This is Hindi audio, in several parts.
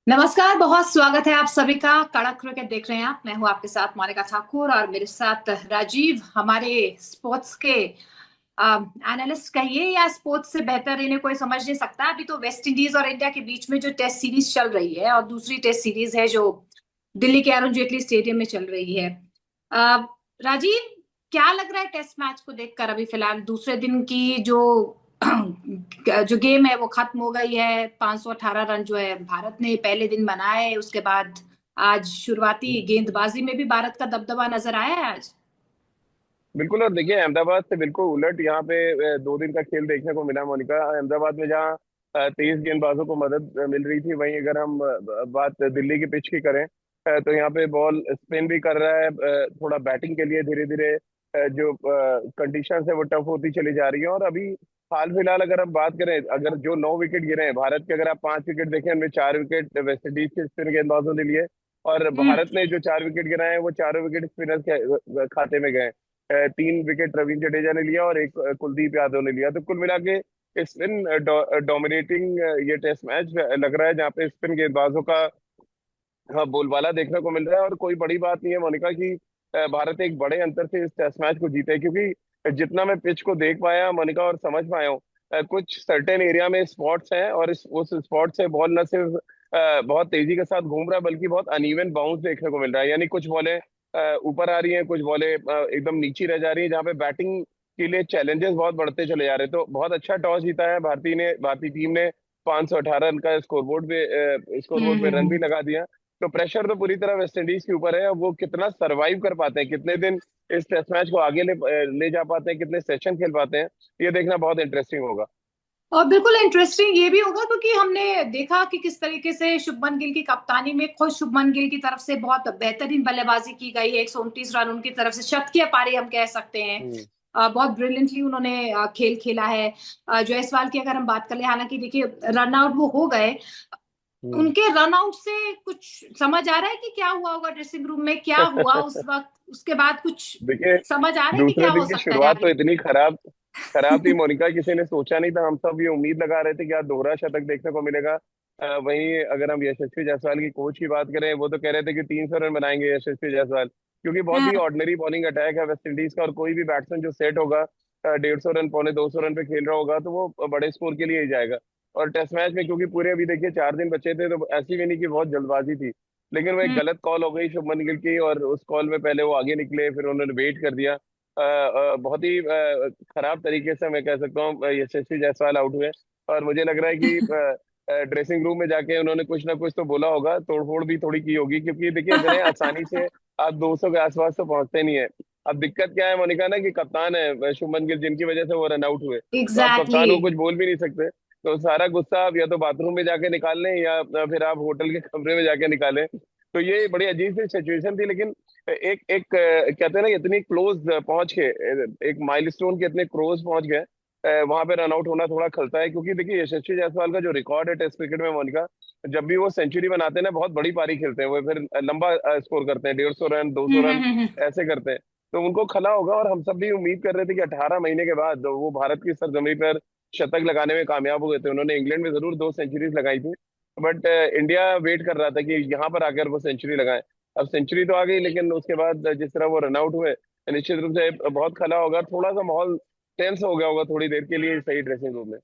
नमस्कार, बहुत स्वागत है आप सभी का। कड़क क्रिकेट देख रहे हैं आप। मैं हूं आपके साथ मोनिका ठाकुर और मेरे साथ राजीव, हमारे स्पोर्ट्स के एनालिस्ट कहिए या स्पोर्ट्स से बेहतर इन्हें कोई समझ नहीं सकता। अभी तो वेस्ट इंडीज और इंडिया के बीच में जो टेस्ट सीरीज चल रही है और दूसरी टेस्ट सीरीज है जो दिल्ली के अरुण जेटली स्टेडियम में चल रही है। अ, राजीव, क्या लग रहा है टेस्ट मैच को देखकर? अभी फिलहाल दूसरे दिन की जो जो गेम है वो खत्म हो गई है। 518 रन जो है भारत ने पहले दिन बनाए, उसके बाद आज शुरुआती गेंदबाजी में भी भारत का दबदबा नजर आया है आज। बिल्कुल। और देखिए, अहमदाबाद से बिल्कुल उलट यहाँ पे 2 दिन का खेल देखने को मिला मोनिका। अहमदाबाद में जहाँ 23 गेंदबाजों को मदद मिल रही थी, वहीं अगर हम बात दिल्ली की पिच की करें, तो यहाँ पे बॉल स्पिन भी कर रहा है। थोड़ा बैटिंग के लिए धीरे धीरे जो कंडीशन है वो टफ होती चली जा रही है। और अभी हाल फिलहाल अगर हम बात करें, अगर जो 9 विकेट गिरे हैं भारत के, अगर आप 5 विकेट देखें, उनमें 4 विकेट वेस्ट इंडीज के स्पिन गेंदबाजों ने लिए। और हम्म। भारत ने जो 4 विकेट गिराए हैं वो चारों विकेट स्पिनर्स के खाते में गए। 3 विकेट रविंद्र जडेजा ने लिया और एक कुलदीप यादव ने लिया। तो कुल मिला के स्पिन डोमिनेटिंग ये टेस्ट मैच लग रहा है, जहाँ पे स्पिन गेंदबाजों का हाँ बोलबाला देखने को मिल रहा है। और कोई बड़ी बात नहीं है मोनिका कि भारत एक बड़े अंतर से इस टेस्ट मैच को जीते, क्योंकि जितना मैं पिच को देख पाया मोनिका और समझ पाया हूँ, कुछ सर्टेन एरिया में स्पॉट्स हैं, और उस स्पॉट से बॉल न सिर्फ बहुत तेजी के साथ घूम रहा है, बल्कि बहुत अनइवन बाउंस देखने को मिल रहा है। यानी कुछ बॉलें ऊपर आ रही हैं, कुछ बॉलें एकदम नीचे रह जा रही हैं, जहाँ पे बैटिंग के लिए चैलेंजेस बहुत बढ़ते चले जा रहे हैं। तो बहुत अच्छा टॉस जीता है भारतीय टीम ने। 518 रन का स्कोरबोर्ड पे रन भी हम्म। लगा दिया। तो प्रेशर तो पूरी तरह वेस्ट इंडीज के ऊपर है। अब वो कितना सरवाइव कर पाते हैं, कितने दिन इस टेस्ट मैच को आगे ले जा पाते हैं, कितने सेशन खेल पाते हैं, ये देखना बहुत इंटरेस्टिंग होगा। और बिल्कुल इंटरेस्टिंग ये भी होगा क्योंकि हमने देखा कि किस तरीके से शुभमन गिल की कप्तानी में खुद शुभमन गिल की तरफ से बहुत बेहतरीन बल्लेबाजी की गई है। 129 रन उनकी तरफ से, शतकीय पारी हम कह सकते हैं। हम्म। बहुत ब्रिलियंटली उन्होंने खेल खेला है। जायसवाल की अगर हम बात करें, हालांकि देखिए रन आउट वो हो गए, हम्म। उनके रन आउट से कुछ समझ आ रहा है कि क्या हुआ होगा ड्रेसिंग रूम में, क्या हुआ उस वक्त, उसके बाद कुछ देखिए, समझ आ रहा है कि दूसरे क्या दिन हो की सकता है शुरुआत तो आगे? इतनी खराब खराब थी मोनिका, किसी ने सोचा नहीं था। हम सब ये उम्मीद लगा रहे थे कि आज दोहरा शतक देखने को मिलेगा। वहीं अगर हम यशस्वी जायसवाल की कोच की बात करें, वो तो कह रहे थे कि 300 रन बनाएंगे यशस्वी जायसवाल, क्योंकि बहुत ही हाँ। ऑर्डिनरी बॉलिंग अटैक है वेस्ट इंडीज का। और कोई भी बैट्समैन जो सेट होगा 150 रन, 250 रन पे खेल रहा होगा, तो वो बड़े स्कोर के लिए ही जाएगा। और टेस्ट मैच में क्योंकि पूरे अभी देखिए 4 दिन बचे थे, तो ऐसी भी नहीं कि बहुत जल्दबाजी थी, लेकिन वो एक हम्म। गलत कॉल हो गई शुभमन गिल की। और उस कॉल में पहले वो आगे निकले, फिर उन्होंने वेट कर दिया। बहुत ही खराब तरीके से मैं कह सकता हूँ यशस्वी जायसवाल आउट हुए। और मुझे लग रहा है कि ड्रेसिंग रूम में जाके उन्होंने कुछ ना कुछ तो बोला होगा, तोड़फोड़ भी थोड़ी की होगी, क्योंकि देखिए इतने आसानी से आप 200 के आसपास तो पहुंचते नहीं है। अब दिक्कत क्या है मोनिका ना, कि कप्तान है शुभमन गिल, जिनकी वजह से वो रन आउट हुए, तो आप एग्जैक्टली। कप्तान को कुछ बोल भी नहीं सकते। तो सारा गुस्सा आप या तो बाथरूम में जाके निकाल लें, या फिर आप होटल के कमरे में जाके निकालें। तो ये बड़ी अजीब सी सिचुएशन थी। लेकिन एक एक कहते हैं ना, इतनी क्लोज पहुंच के, एक माइलस्टोन के इतने क्लोज पहुंच गए, वहां पे रन आउट होना थोड़ा खलता है। क्योंकि देखिए यशस्वी जायसवाल का जो रिकॉर्ड है टेस्ट क्रिकेट में मोनिका, जब भी वो सेंचुरी बनाते हैं ना, बहुत बड़ी पारी खेलते हैं, वो फिर लंबा स्कोर करते हैं, 150 रन, 200 रन हम्म। ऐसे करते हैं। तो उनको खला होगा। और हम सब भी उम्मीद कर रहे थे कि 18 महीने के बाद वो भारत की सरजमी पर शतक लगाने में कामयाब हुए थे। उन्होंने इंग्लैंड में जरूर 2 सेंचुरीज लगाई थी, बट इंडिया वेट कर रहा था कि यहाँ पर आकर वो सेंचुरी लगाए। अब सेंचुरी तो आ गई, लेकिन उसके बाद जिस तरह वो रन आउट हुए, निश्चित रूप से बहुत खला होगा। थोड़ा सा माहौल टेंस हो गया होगा थोड़ी देर के लिए सही ड्रेसिंग रूम में।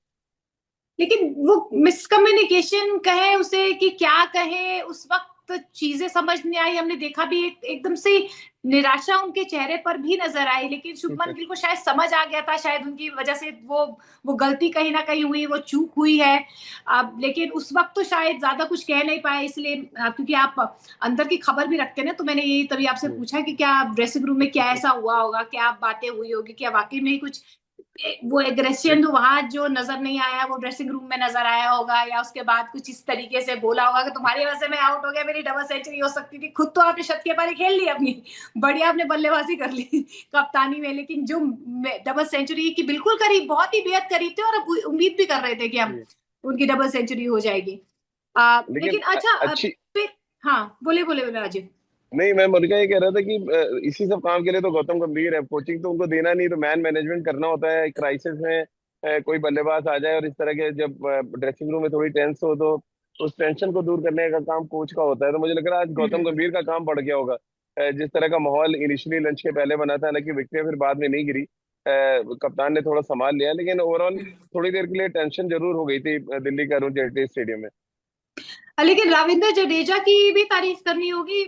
लेकिन वो मिसकम्युनिकेशन कहे उसे कि क्या कहे, उस वक्त चीजें समझ नहीं आई। हमने देखा भी एकदम से निराशा उनके चेहरे पर भी नजर आई, लेकिन शुभमन गिल को शायद समझ आ गया था, शायद उनकी वजह से वो गलती कहीं ना कहीं हुई, वो चूक हुई है। अब लेकिन उस वक्त तो शायद ज्यादा कुछ कह नहीं पाए, इसलिए क्योंकि आप अंदर की खबर भी रखते हैं ना, तो मैंने यही तभी आपसे हम्म। पूछा कि क्या ड्रेसिंग रूम में क्या ऐसा हुआ होगा, क्या बातें हुई होगी, क्या वाकई में ही कुछ वो एग्रेशन देख- जो वहां जो नजर नहीं आया वो ड्रेसिंग रूम में नजर आया होगा, या उसके बाद कुछ इस तरीके से बोला होगा कि तुम्हारी वजह से मैं आउट हो गया, मेरी डबल सेंचुरी हो सकती थी। खुद तो आपने शतकीय पारी खेल ली अपनी, बढ़िया आपने बल्लेबाजी कर ली कप्तानी में, लेकिन जो डबल सेंचुरी की बिल्कुल करीब, बहुत ही बेहद करीब थे, और अब उम्मीद भी कर रहे थे कि हम उनकी डबल सेंचुरी हो जाएगी। लेकिन लेकिन अच्छा अच्छी फिर हाँ, बोले बोले बोले राजीव। नहीं, मैं मुर्गा ये कह रहा था कि इसी सब काम के लिए तो गौतम गंभीर है। कोचिंग तो उनको देना नहीं, तो मैन मैनेजमेंट करना होता है क्राइसिस में। कोई बल्लेबाज आ जाए और इस तरह के जब ड्रेसिंग रूम में थोड़ी टेंस हो, तो उस टेंशन को दूर करने का काम कोच का होता है। तो मुझे लग रहा है आज गौतम हम्म। गंभीर का काम बढ़ गया होगा। जिस तरह का माहौल इनिशियली लंच के पहले बना था, हालांकि विकेटें फिर बाद में नहीं गिरी, कप्तान ने थोड़ा संभाल लिया, लेकिन ओवरऑल थोड़ी देर के लिए टेंशन जरूर हो गई थी दिल्ली का अरुण जेटली स्टेडियम में। लेकिन रविंद्र जडेजा की भी तारीफ करनी होगी।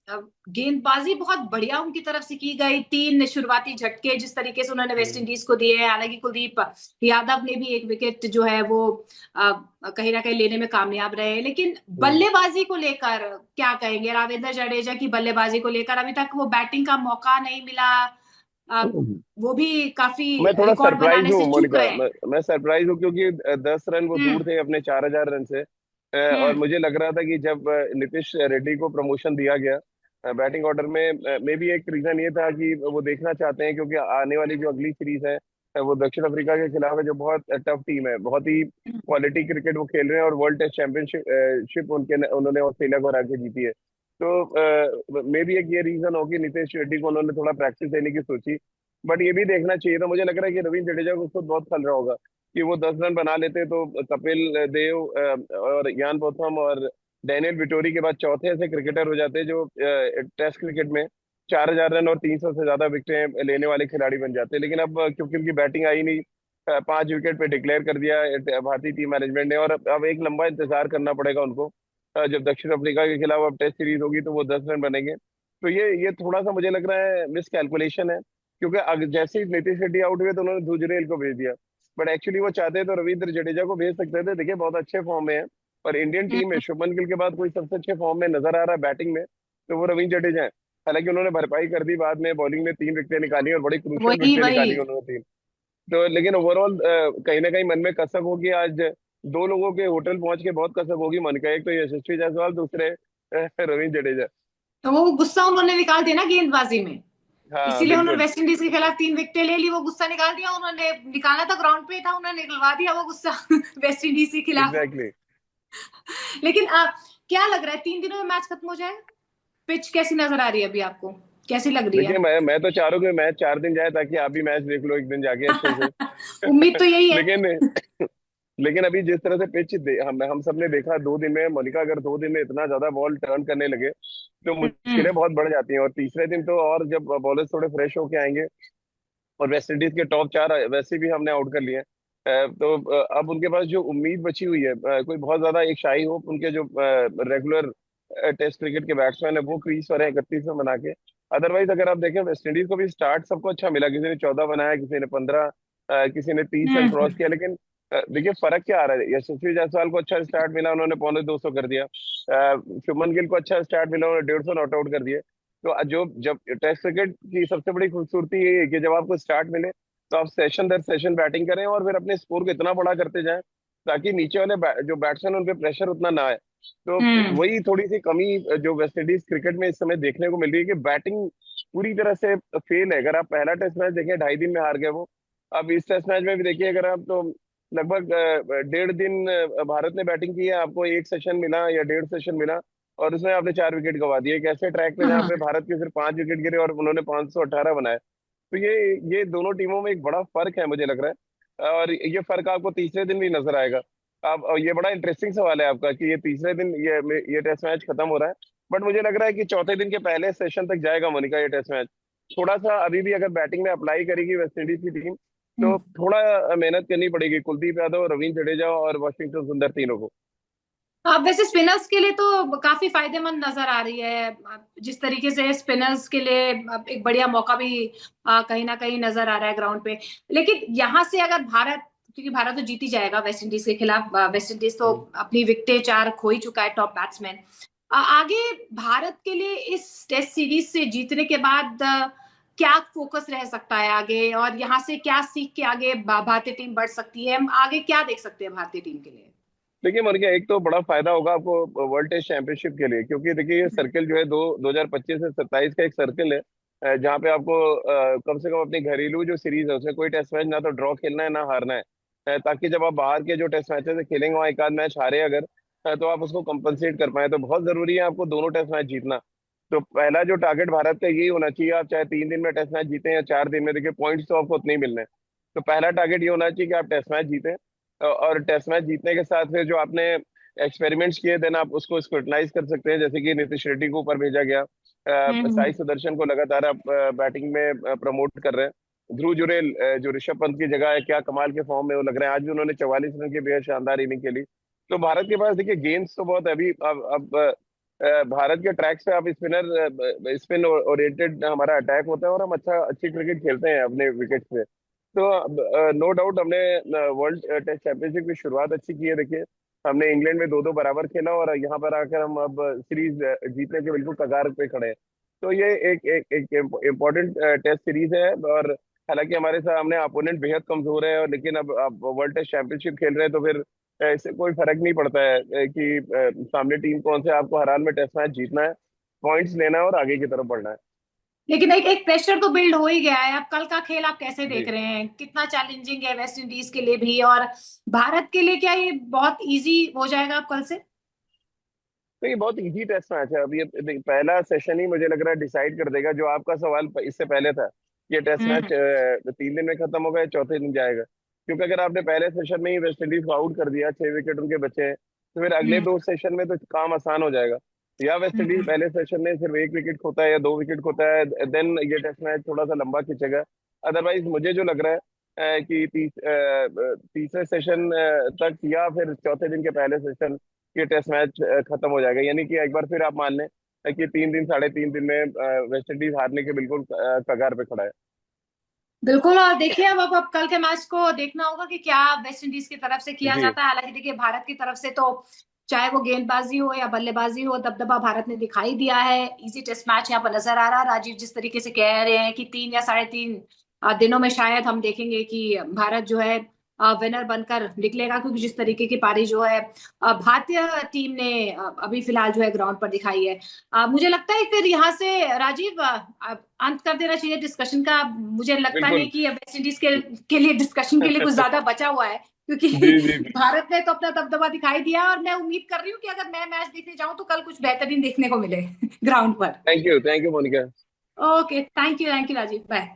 अ, गेंदबाजी बहुत बढ़िया उनकी तरफ से की गई, 3 शुरुआती झटके जिस तरीके से उन्होंने वेस्ट हम्म। इंडीज को दिए हैं। हालांकि कुलदीप यादव ने भी एक विकेट जो है वो अ, कहीं ना कहीं लेने में कामयाब रहे, लेकिन हम्म। बल्लेबाजी को लेकर क्या कहेंगे? रविंद्र जडेजा की बल्लेबाजी को लेकर अभी तक वो बैटिंग का मौका नहीं मिला। अ, हम्म। वो भी काफी मैं थोड़ा रिकॉर्ड सरप्राइज बनाने हूँ से चूक मोनिका, रहे हैं। मैं सरप्राइज हूँ क्योंकि 10 रन वो दूर हम्म। थे अपने 4,000 रन से। और हम्म। मुझे लग रहा था कि जब नीतीश रेड्डी को प्रमोशन दिया गया बैटिंग ऑर्डर में, मे भी एक रीजन ये था कि वो देखना चाहते हैं, क्योंकि आने वाली जो अगली सीरीज है वो दक्षिण अफ्रीका के खिलाफ है, जो बहुत टफ टीम है, बहुत ही क्वालिटी क्रिकेट वो खेल रहे हैं, और वर्ल्ड टेस्ट चैंपियनशिप शिप उन्होंने ऑस्ट्रेलिया को हरा के जीती है। तो मे भी एक ये रीजन हो कि नीतीश रेड्डी को उन्होंने थोड़ा प्रैक्टिस देने की सोची। बट ये भी देखना चाहिए था, मुझे लग रहा है कि रविंद्र जडेजा को खुद बहुत खल रहा होगा कि वो 10 रन बना लेते तो कपिल देव और यान बोथम और डैनियल विटोरी के बाद चौथे ऐसे क्रिकेटर हो जाते जो टेस्ट क्रिकेट में 4,000 रन और 300 से ज्यादा विकेटें लेने वाले खिलाड़ी बन जाते। लेकिन अब क्योंकि उनकी बैटिंग आई नहीं, 5 विकेट पे डिक्लेयर कर दिया भारतीय टीम मैनेजमेंट ने, और अब एक लंबा इंतजार करना पड़ेगा उनको। जब दक्षिण अफ्रीका के खिलाफ अब टेस्ट सीरीज होगी तो वो 10 रन बनेंगे। तो ये थोड़ा सा मुझे लग रहा है मिस कैलकुलेशन है, क्योंकि जैसे ही नीतीश रेड्डी आउट हुए तो उन्होंने धुजरेल को भेज दिया। बट एक्चुअली वो चाहते तो रविंद्र जडेजा को भेज सकते थे, देखिए बहुत अच्छे फॉर्म में है। और इंडियन टीम में शुभमन गिल के बाद कोई सबसे अच्छे फॉर्म में नजर आ रहा है बैटिंग में, तो वो रविंद्र जडेजा है। हालांकि उन्होंने भरपाई कर दी बाद में, बॉलिंग में 3 विकेटें निकाली और बड़ी क्रूशियल वही विकेटें वही। निकाली उन्होंने 3। तो लेकिन ओवरऑल कहीं ना कहीं मन में कसक होगी आज, दो लोगों के होटल पहुंच के बहुत कसक होगी मन का, एक तो यशस्वी जायसवाल, दूसरे रविंद्र जडेजा। तो वो गुस्सा उन्होंने निकाल दिया ना गेंदबाजी में, हाँ इसीलिए उन्होंने बिल्कुल। वेस्ट इंडीज के खिलाफ 3 विकेटें ले ली। वो गुस्सा निकाल दिया उन्होंने, निकालना तो ग्राउंड पे ही था, उन्होंने निकलवा दिया वो गुस्सा वेस्ट इंडीज के खिलाफ। एग्जैक्टली। लेकिन क्या लग रहा है 3 दिनों में मैच खत्म हो जाए? पिच कैसी नजर आ रही है अभी आपको, कैसी लग रही देखिए है? मैं तो चाह रहा हूँ कि मैच 4 दिन जाए, ताकि आप भी मैच देख लो एक दिन जाके अच्छे से। उम्मीद तो यही है। लेकिन लेकिन अभी जिस तरह से पिच हम सब ने देखा 2 दिन में मोनिका, अगर 2 दिन में इतना ज्यादा बॉल टर्न करने लगे तो हम्म। मुश्किलें बहुत बढ़ जाती हैं। और तीसरे दिन तो और जब बॉलर्स थोड़े फ्रेश होके आएंगे, और वेस्ट इंडीज के टॉप 4 वैसे भी हमने आउट कर लिए हैं, तो अब उनके पास जो उम्मीद बची हुई है, कोई बहुत ज्यादा एक शाही होप उनके जो रेगुलर टेस्ट क्रिकेट के बैट्समैन है वो क्रीज पर है 31 में बना के। अदरवाइज अगर आप देखें वेस्ट इंडीज को भी स्टार्ट सबको अच्छा मिला, किसी ने 14 बनाया, किसी ने 15, किसी ने 30 रन क्रॉस हम्म। किया, लेकिन देखिए फर्क क्या आ रहा है। यशस्वी जायसवाल को अच्छा स्टार्ट मिला, उन्होंने 250 कर दिया। शुभमन गिल को अच्छा स्टार्ट मिला, उन्होंने 150 नॉट आउट कर दिए। तो जो जब टेस्ट क्रिकेट की सबसे बड़ी खूबसूरती ये है कि जब आपको स्टार्ट मिले तो आप सेशन दर सेशन बैटिंग करें और फिर अपने स्कोर को इतना बड़ा करते जाएं ताकि नीचे वाले जो बैट्समैन उन पे प्रेशर उतना ना आए। तो हम्म। वही थोड़ी सी कमी जो वेस्ट इंडीज क्रिकेट में इस समय देखने को मिल रही है कि बैटिंग पूरी तरह से फेल है। अगर आप पहला टेस्ट मैच देखें 2.5 दिन में हार गए वो। अब इस टेस्ट मैच में भी देखिए, अगर आप तो लगभग 1.5 दिन भारत ने बैटिंग की है, आपको एक सेशन मिला या 1.5 सेशन मिला, और उसमें आपने 4 विकेट गंवा दिए एक ऐसे ट्रैक पे जहाँ पे भारत के सिर्फ 5 विकेट गिरे और उन्होंने 518 बनाए। तो ये दोनों टीमों में एक बड़ा फर्क है मुझे लग रहा है, और ये फर्क आपको तीसरे दिन भी नजर आएगा। अब ये बड़ा इंटरेस्टिंग सवाल है आपका कि ये तीसरे दिन ये टेस्ट मैच खत्म हो रहा है, बट मुझे लग रहा है कि चौथे दिन के पहले सेशन तक जाएगा मोनिका ये टेस्ट मैच। थोड़ा सा अभी भी अगर बैटिंग में अप्लाई करेगी वेस्ट इंडीज की टीम, तो थोड़ा मेहनत करनी पड़ेगी कुलदीप यादव, रविंद्र जडेजा और वाशिंगटन सुंदर, तीनों को। अब वैसे स्पिनर्स के लिए तो काफी फायदेमंद नजर आ रही है, जिस तरीके से स्पिनर्स के लिए अब एक बढ़िया मौका भी कहीं ना कहीं नजर आ रहा है ग्राउंड पे। लेकिन यहाँ से अगर भारत, क्योंकि भारत तो जीत ही जाएगा वेस्ट इंडीज के खिलाफ, वेस्ट इंडीज तो अपनी विकेटें 4 खो ही चुका है, टॉप बैट्समैन। आगे भारत के लिए इस टेस्ट सीरीज से जीतने के बाद क्या फोकस रह सकता है आगे, और यहाँ से क्या सीख के आगे भारतीय टीम बढ़ सकती है? हम आगे क्या देख सकते हैं भारतीय टीम के लिए? देखिए मर्गिया, एक तो बड़ा फायदा होगा आपको वर्ल्ड टेस्ट चैंपियनशिप के लिए, क्योंकि देखिए ये सर्कल जो है 2025 से 27 का एक सर्कल है, जहाँ पे आपको कम से कम अपनी घरेलू जो सीरीज है उसमें कोई टेस्ट मैच ना तो ड्रॉ खेलना है ना हारना है। ताकि जब आप बाहर के जो टेस्ट मैचेस खेलेंगे वहाँ एक आध मैच हारे अगर, तो आप उसको कंपनसेट कर पाए। तो बहुत जरूरी है आपको दोनों टेस्ट मैच जीतना। तो पहला जो टारगेट भारत का यही होना चाहिए, आप चाहे 3 दिन में टेस्ट मैच जीते या 4 दिन में, देखिए पॉइंट्स तो आपको उतने ही मिलने हैं। तो पहला टारगेट ये होना चाहिए कि आप टेस्ट मैच जीतें, और टेस्ट मैच जीतने के साथ फिर जो आपने एक्सपेरिमेंट्स किए, देन आप उसको स्क्रूटनाइज कर सकते हैं। जैसे कि नीतीश रेड्डी को ऊपर भेजा गया, हम्म। साई सुदर्शन को लगातार आप बैटिंग में प्रमोट कर रहे हैं। ध्रुव जुरेल जो ऋषभ पंत की जगह है, क्या कमाल के फॉर्म में वो लग रहे हैं। आज भी उन्होंने 44 रन की बेहद शानदार इनिंग खेली। तो भारत के पास देखिए गेम्स तो बहुत है अभी। अब भारत के ट्रैक्स पे आप स्पिन ओरिएंटेड हमारा अटैक होता है, और हम अच्छी क्रिकेट खेलते हैं अपने विकेट पे। तो नो डाउट हमने वर्ल्ड टेस्ट चैंपियनशिप की शुरुआत अच्छी की है। देखिए हमने इंग्लैंड में 2-2 बराबर खेला, और यहाँ पर आकर हम अब सीरीज जीतने के बिल्कुल कगार पे खड़े हैं। तो ये एक एक एक इम्पोर्टेंट टेस्ट सीरीज है। और हालांकि हमारे सामने अपोनेंट बेहद कमजोर है, और लेकिन अब वर्ल्ड टेस्ट चैंपियनशिप खेल रहे हैं, तो फिर इससे कोई फर्क नहीं पड़ता है कि सामने टीम कौन से, आपको हर हाल में टेस्ट मैच जीतना है, पॉइंट्स लेना है और आगे की तरफ बढ़ना है। लेकिन एक एक प्रेशर तो बिल्ड हो ही गया है। अब कल का खेल आप कैसे जी। देख रहे हैं? कितना चैलेंजिंग है वेस्ट इंडीज के लिए भी, और भारत के लिए क्या ये बहुत इजी हो जाएगा कल से? तो ये बहुत इजी टेस्ट मैच है। अब ये पहला सेशन ही मुझे लग रहा है डिसाइड कर देगा। जो आपका सवाल इससे पहले था, ये टेस्ट मैच हम्म। 3 दिन में खत्म होगा या चौथे दिन जाएगा? क्योंकि अगर आपने पहले सेशन में ही वेस्ट इंडीज को आउट कर दिया, 6 विकेट उनके बचे हैं, तो फिर अगले हम्म। 2 सेशन में तो काम आसान हो जाएगा। या वेस्ट इंडीज हम्म। पहले सेशन में सिर्फ 1 विकेट खोता है या 2 विकेट खोता है, देन ये टेस्ट मैच थोड़ा सा लंबा खिंचेगा। अदरवाइज मुझे जो लग रहा है कि तीसरे सेशन तक या फिर चौथे दिन के पहले सेशन ये टेस्ट मैच खत्म हो जाएगा। यानी कि एक बार फिर आप मान लें कि 3 दिन 3.5 दिन में वेस्ट इंडीज हारने के बिल्कुल कगार पे खड़ा है। बिल्कुल। और देखिए अब कल के मैच को देखना होगा कि क्या वेस्ट इंडीज की तरफ से किया जी। जाता है। हालांकि देखिए भारत की तरफ से तो चाहे वो गेंदबाजी हो या बल्लेबाजी हो, दबदबा भारत ने दिखाई दिया है। इजी टेस्ट मैच यहाँ पर नजर आ रहा है। राजीव जिस तरीके से कह रहे हैं कि 3 या 3.5 दिनों में शायद हम देखेंगे कि भारत जो है विनर बनकर निकलेगा, क्योंकि जिस तरीके की पारी जो है भारतीय टीम ने अभी फिलहाल जो है ग्राउंड पर दिखाई है। मुझे लगता है फिर यहाँ से राजीव अंत कर देना चाहिए डिस्कशन का। मुझे लगता नहीं बिल्कुल। कि अब वेस्ट इंडीज के लिए डिस्कशन के लिए कुछ ज्यादा बचा हुआ है, क्योंकि जी जी जी। भारत ने तो अपना दबदबा दिखाई दिया। और मैं उम्मीद कर रही हूँ कि अगर मैं मैच देखने जाऊं तो कल कुछ बेहतरीन देखने को मिले ग्राउंड पर। Thank you Monika. Okay, thank you Rajiv, bye.